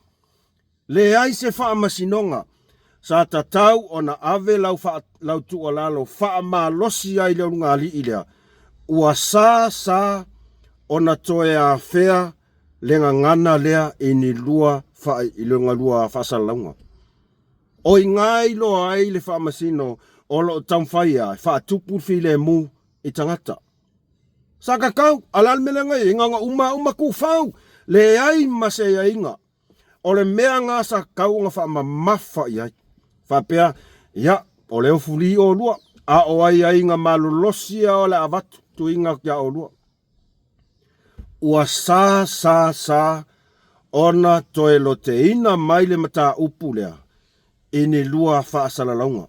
Le ai se fa masinonga sa tatau ona ave lau tu olalo fa ma losi ai le ngali ilea. Ua sa ona toe a fea lenga ngana lea ini lua fa ilunga lua fa salaunga. O ngai lo ai le fa masino o lo tamfaya fa tupu file mu i tangata. Saka kau alal melenga inga uma ku fau le ai masea inga. O le mea ngā sa kau ngā wha mamafa i ai. Wha pia, ia, o leo fuli o lua. A o ai ngā malolosia o le avatu tu inga kia o lua. Ua sa, ona toe lo te ina mai le mata upu lea. Ini lua wha asalalaunga.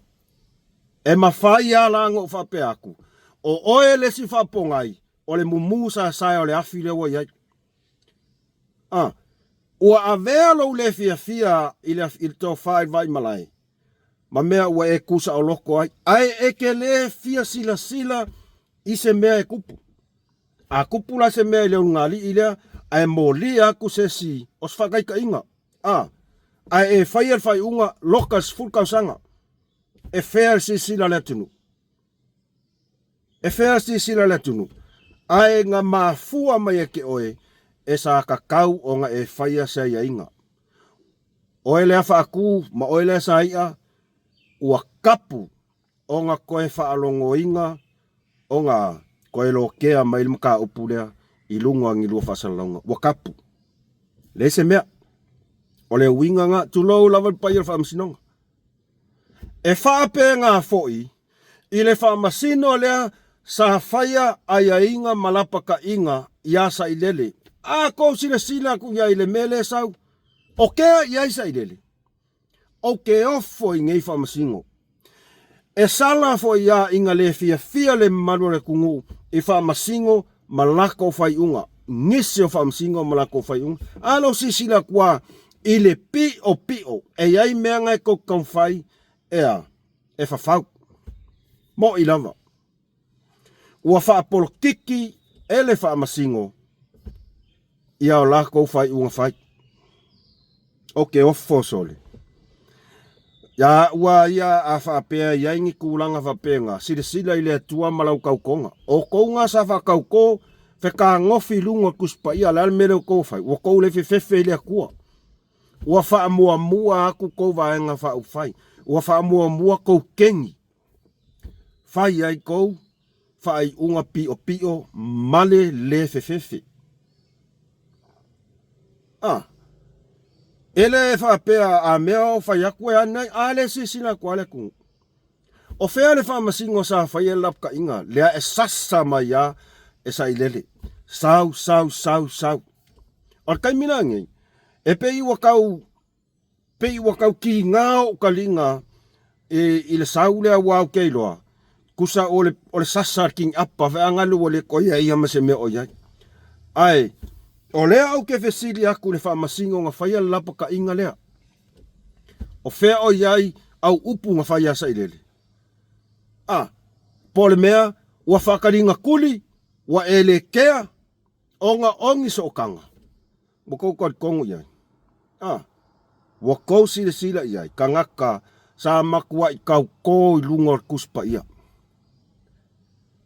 E mawhai ala anga o wha pia aku. O oe le si wha pongai. O le mumu sa o le afi lewa i ai. Ua avea lo le fia il to fai vai malai. Ma mea ua e kusa o loko ai. Ai eke le fia sila i se mea e kupu. A kupu la se mea i leo ngali i lea. Ai moli aku se si os whakai ka inga. Ai e fai unga lokas fulkau sanga. E fea si sila le tunu. Ai nga mafua mai eke oe. E sa kakau o nga e whaia sa ia inga. O ele a whaaku, ma o ele sa ia, ua kapu o nga koe whaalongo inga, o nga koe lo kea mai maka upulea, i lunga ngi lua whasalonga. Ua kapu. Le se mea, o le winga nga, tu lau lawan paia whaamasinonga. E whaape ngā foi, i le whaamasino lea, sa whaia aia inga malapaka inga, iasa i lele. A ko sila ku ya ile mele sau. O ke ya isa ile. O ke ofo i ngei whamasingo. E sala fo ya inga le fia le malu le kungu. I whamasingo malako whai unga. Ngisi o whamasingo malako whai unga. Alo sila kua I le pio, e ai mea ngai kou kaumwhai, ea, e whawhau. Mo I lava. Ua wha politiki, e le wha masingo, ia o la kou whai unga whai. Oke, ofo sole. Ya ua ia a whapea, ia ingi kūlanga whapenga, sila I le atua malau kaukonga. O kounga sa whakauko, wheka ngofi lunga kuspa ia, le almere o kou whai, ua kou le whiwhewe le akua. Ua wha mua aku kou vaenga wha uwhai. Ua wha mua kou kengi. Whai ai kou, whai unga pio, male le whiwhewe. Ele whapea a mea o whai aku e anai, a le sisina kua le kungu. O whea le wha masingo sa whai e lapka inga, lea e sasa mai a e sa ilele. Sau. Or kai mina ngei, e pei wakau ki ngao kalinga, I le sau lea wau keiloa, kusa o le sasa king apa, whea ngalu o le koia ia mase me o iai. Ai, o lea au ke fesili aku le wha masingo nga whaia lapa ka inga lea. O whea o iai au upu nga whaia sa ilele. Po le mea, ua whakaringa kuli, wa ele kea, onga ongi so okanga. Wakou kwa kongo iai. Wakou sila iai, kangaka sa makua I kau ko I lunga kuspa ia.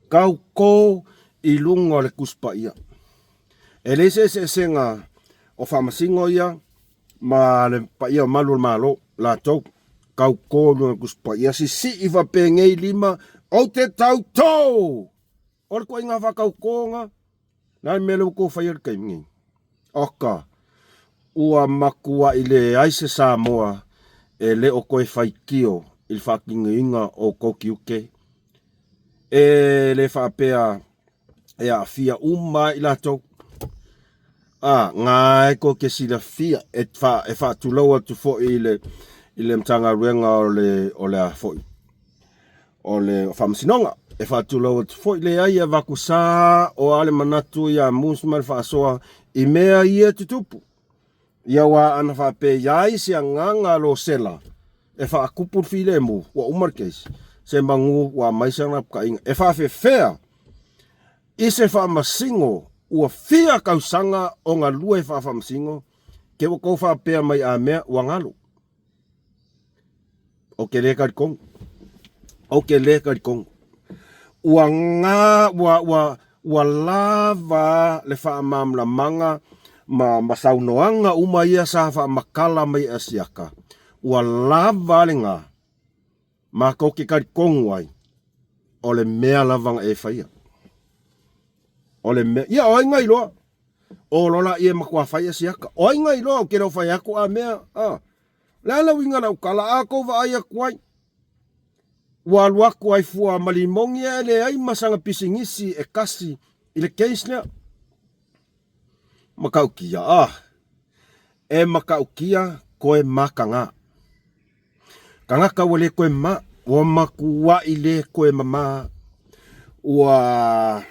Kau ko I lunga kuspa ia. Ele se nga o whamasingo ia, ma le pa ia malu malo, la tau, kau ko lunga kuspa ia, si iwa pengei lima, o te tau tau! Ora ko inga whakau konga, nai mele ko whaia kai ngi. Oka, ua makua I le aise Samoa, e le o koe whaikio, I le whakinga inga o kokiuke. E le whapea, e a fia I la tau. Ngai ko ke sila fia, e wha tulau atu fo I le mtanga ruenga o le a fo. O le whamasinonga. E whātulau atu fo le aia wakusa o ale manatu ia musmal whaasoa I mea ia tutupu. Ia wa ana whape iai se nganga lo sela. E whaakupur file mu, wa umarkeis. Se mangu wa maisana ka inga. E whawhewhea. I se whaamasingo ua fia kausanga o ngā lua e whaamasingo. Ke wako whapea mai a mea wangalo. O ke leka di kongo. Ua ngā, ua lava le wha mamla manga, ma saunoanga uma ia sa wha makala mai asiaka. Ua lava le ngā, ma koke kari konguai, o le mea lavanga e whaia. O le mea, ia o inga iloa, o lola ia makua whaia asiaka. O inga iloa, o kero whaia ko a mea, lala winga na ukala ako wa aia kuai. Waluaku ai fua malimongi le ai masanga pisingisi e kasi I le keisnea. Makaukia, e makaukia koe makanga. Kangaka wale koe ma, wa makua I le koe mama, wa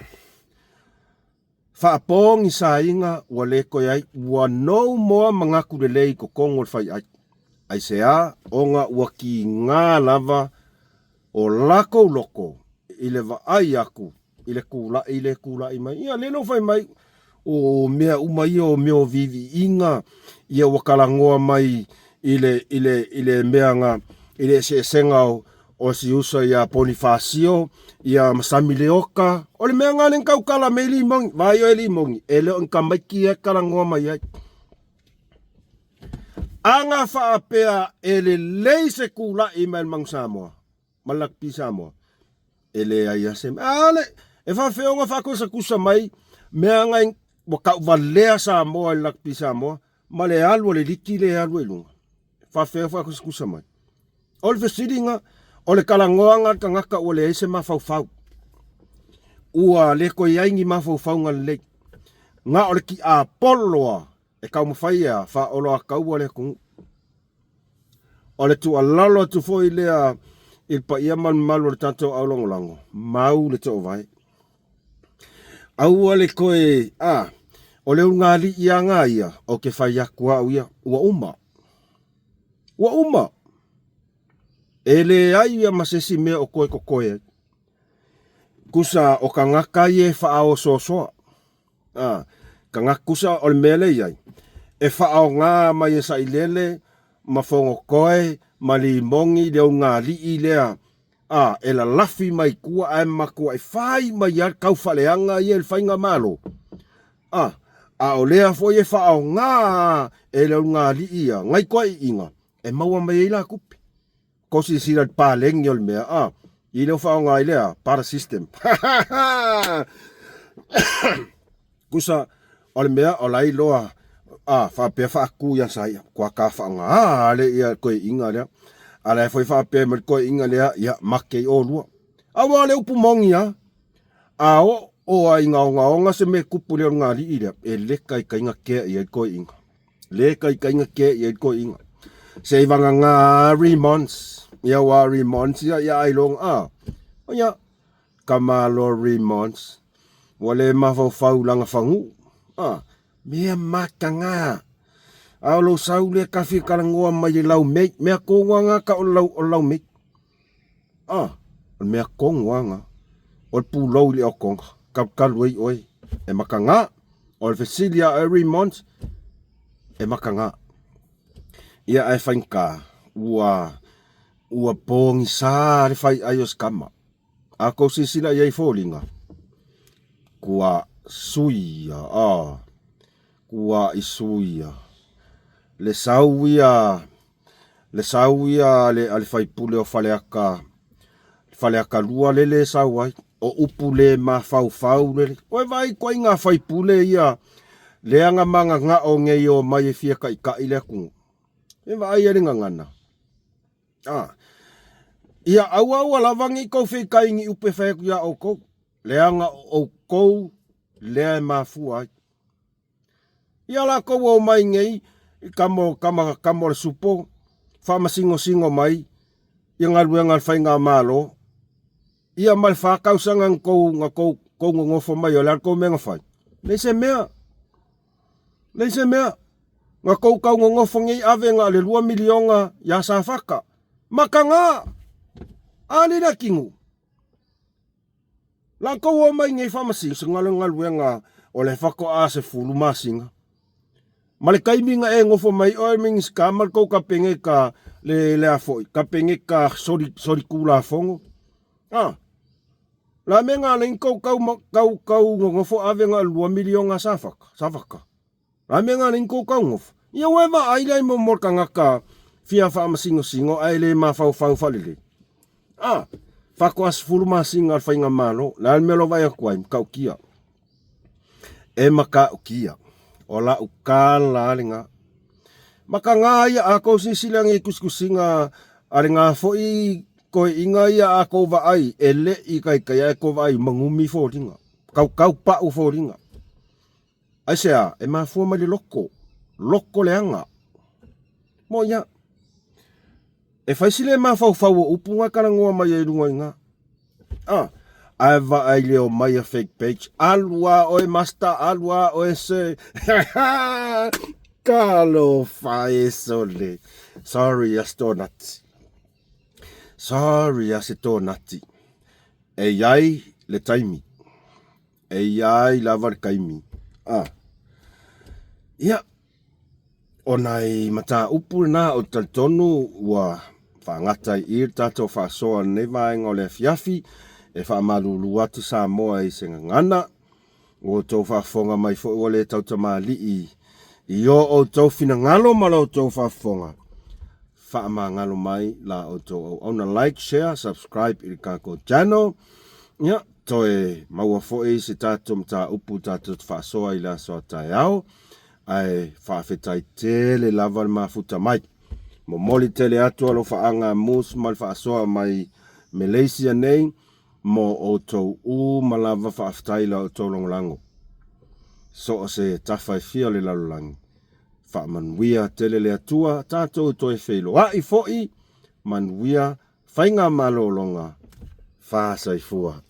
whaapongi sa inga wale koe ai, wa no moa mangaku le lei ko kongo whai ai. Ai sea, onga waki ngā lava, o lako loko, I le vaai aku, I le kula I mai. Ia leno fai mai, o mea umai o meo vivi inga, ia wakalangoa mai, I le mea nga, I le senga o si usa ia Bonifacio, ia Masami Leoka, o le mea nga len kaukala me limongi, vai o e limongi, e leo nka maiki e kalangoa mai ai. Anga whaapea e le leise kula I mai mang Samoa. Malakpi Samoa. Ele ai asem. Ale, e whawheonga whakosa kusa mai, mea ngai waka walea Samoa lakpi Samoa, ma le alu le liki le alu e lunga. Whawheo whakosa kusa mai. O le whesiringa, o le kalangoanga kangaka o le eise mawhauwhau. Ua le koe aingi mawhauwhau nga le. Nga o le ki a poloa, e kaumawhaia, wha olo a kaua le kungu. O le tu alalo tu fo I lea, Il pa ia man malu le tato au longolango. Mau le tō vai. Aua le koe, O leo ngali ia ngā ia, o ke whai akua au ia, ua uma. Ua uma. E le ai ia masesi mea o koe kokoe. Kusa o ka ngaka i e whaao soa. Ka ngakusa o le mele iai. E whaao ngā mai e sa ilele, ma whongo koe, ma li mongi leo ngā li i lea. E la lafi mai kua ai makua e whai mai ar kau whaleanga i e le whainga malo. O lea fo e whaao ngā e leo ngā li ia. Ngai koe i inga. E maua mai e la kupi. Kosi sira pālengi o le mea. I leo whao ngā i lea. Para system. Kusa o le mea o lai loa. Whapea whaaku ia sa ia. Kua ka whao ngā. Le ia koe inga lea. Ala e foi whapea mai koe inga lea. Ia make i o lua. Awa le upu mongi a. O a inga o ngaonga se me kupu leo ngā li i lea. E leka i kainga kea i koe inga. Leka i kainga kea i koe inga. Se ivanga ngā remons. Ia wa remons ia ailong o ia kamalo remons. Wale mawhau langa whangu. Mea makanga. Aulo saule kawhi karangoa mai i lau meit. Mea kongoa ngā ka o lau meit. Mea kongoa ngā. O le pūlau li o konga. Kaluei oi. E makanga. O le Fesilia e remons. E makanga. Ia ai whainka. Ua pongi sa le whai ai o skama. A ko sisila iai fōlinga. Kua suia. Kua i suia. Le sauia le whai pule o whaleaka lua le sauai. O upu le ma fau le. Oe vai koe ngā whai pule ia. Le anga manga ngā o ngei o mai e fia kai ka i le kungu. E vai e ringa ngana. Ia au alawangi kou whikaingi upe whaeku ia o kou. Leanga o kou, lea e mafua. Ia la kou o mai ngei, kamo le supo, whamasingo mai, ia ngaruenga whainga malo. Ia mai whakausanga kou ngofo mai o lea kou menga whai. Leise mea. Nga kou ngofo ngei ave ngā le 2 milionga ia sa whaka. Makanga! Ali na kingu. La kou o mai ngei whamasing sa ngalu nga o le whako a se fulu masinga. Ma le kaiminga e ngofo mai o mingis ka mal kou ka penge ka le afoi. Ka penge ka sori kula fongo. La menga le kou ngofo ave nga 2 milionga sa whaka. La menga le kou ngofo. Ia wewa ailai mo morka ngaka fia whamasingo ai le ma fau whalile. Whako as fulu masinga al whainga malo, la melo vai akuai, kau kia. E maka ukia, o la ukala alinga. Maka ngā ia a kou sisilang i kuskusinga, alinga fo i koe inga ia a kou vai, e le i kai e kou vai mangumi fo ringa. Kau pau fo ringa. Ai sea, e maa fua mali loko leanga. Mo ia. E whaisile maa fau o upunga karangoa mai e runga inga. Aiva ai leo mai a fake page. Alua o e master, alua o e se. Kalo whae sole. Sorry as tō nati. E iai le taimi. E iai lavar kaimi. Ia. O nai mata upu na o taltonu ua whangatai i tato whasoa ne vaenga o le fiafi e whamalulu atu sa moa i senga ngana o tau whafonga mai fo o le tau tamali i o tau fina ngalo ma lau tau whafonga whaama ngalo mai la o tau ona like, share, subscribe i kako channel ia toe maua fo e se tato mta upu tato whasoa i la soa tai au ai whaafetai tele lava mafuta mai. Mo moli tele atu alo whaanga mus mal whaasoa mai Malaysia nei, mo o tau malava whaafetai la o tau longolango. So o se tawhai fia le lalulangi. Whaamanuia tele le atua, tātou toi whelo. I fo'i, manuia, whainga malo longa, whaasai fua.